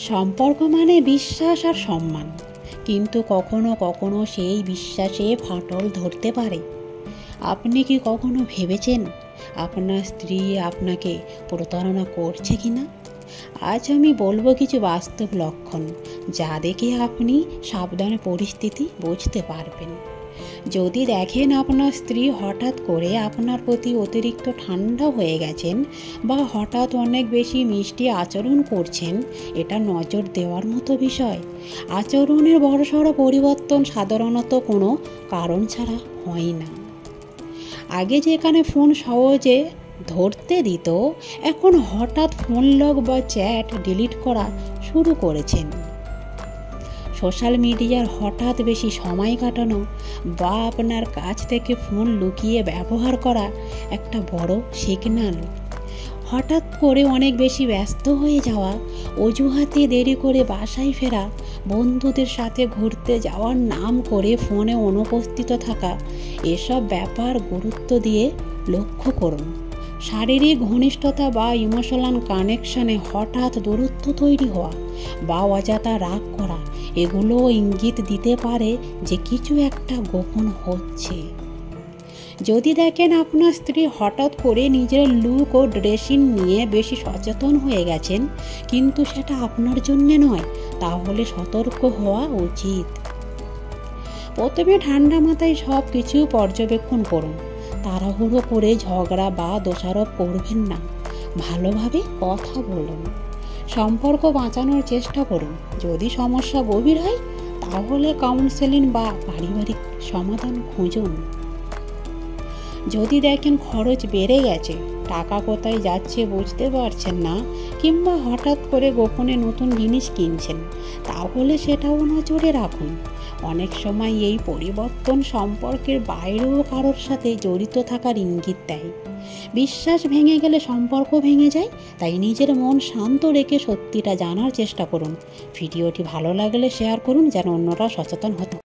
সম্পর্ক মানে বিশ্বাস আর সম্মান, কিন্তু কখনো কখনো সেই বিশ্বাসে ফাটল ধরতে পারে। আপনি কি কখনো ভেবেছেন আপনার স্ত্রী আপনাকে প্রতারণা করছে কিনা? আজ আমি বলবো কিছু বাস্তব লক্ষণ, যা দেখে আপনি সাবধানে পরিস্থিতি বুঝতে পারবেন। যদি দেখেন আপনার স্ত্রী হঠাৎ করে আপনার প্রতি অতিরিক্ত ঠান্ডা হয়ে গেছেন বা হঠাৎ অনেক বেশি মিষ্টি আচরণ করছেন, এটা নজর দেওয়ার মতো বিষয়। আচরণের বড়সড় পরিবর্তন সাধারণত কোনো কারণ ছাড়া হয় না। আগে যেখানে ফোন সহজে ধরতে দিত, এখন হঠাৎ ফোন লক বা চ্যাট ডিলিট করা শুরু করেছেন। সোশ্যাল মিডিয়ার হঠাৎ বেশি সময় কাটানো বা আপনার কাছ থেকে ফোন লুকিয়ে ব্যবহার করা একটা বড় সিগন্যাল। হঠাৎ করে অনেক বেশি ব্যস্ত হয়ে যাওয়া, অজুহাতে দেরি করে বাসায় ফেরা, বন্ধুদের সাথে ঘুরতে যাওয়ার নাম করে ফোনে অনুপস্থিত থাকা, এসব ব্যাপার গুরুত্ব দিয়ে লক্ষ্য করুন। শারীরিক ঘনিষ্ঠতা বা ইমোশনাল কানেকশনে হঠাৎ দূরত্ব তৈরি হওয়া বা অযথা রাগ করা, এগুলো ইঙ্গিত দিতে পারে যে কিছু একটা গোপন হচ্ছে। যদি দেখেন আপনার স্ত্রী হঠাৎ করে নিজের লুক ও ড্রেসিং নিয়ে বেশি সচেতন হয়ে গেছেন, কিন্তু সেটা আপনার জন্য নয়, তাহলে সতর্ক হওয়া উচিত। প্রথমে ঠান্ডা মাথায় সব কিছু পর্যবেক্ষণ করুন। তাড়াহুড়ো করে ঝগড়া বা দোষারোপ করবেন না। ভালোভাবে কথা বলুন। সম্পর্ক বাঁচানোর চেষ্টা করুন। যদি সমস্যা গভীর হয়, তাহলে কাউন্সেলিং বা পারিবারিক সমাধান খুঁজুন। যদি দেখেন খরচ বেড়ে গেছে, টাকা কোথায় যাচ্ছে বুঝতে পারছেন না, কিংবা হঠাৎ করে গোপনে নতুন জিনিস কিনছেন, তাহলে সেটাও নজরে রাখুন। অনেক সময় এই পরিবর্তন সম্পর্কের বাইরেও কারোর সাথে জড়িত থাকার ইঙ্গিত দেয়। বিশ্বাস ভেঙে গেলে সম্পর্ক ভেঙে যায়, তাই নিজের মন শান্ত রেখে সত্যিটা জানার চেষ্টা করুন। ভিডিওটি ভালো লাগলে শেয়ার করুন, যেন অন্যরা সচেতন হতে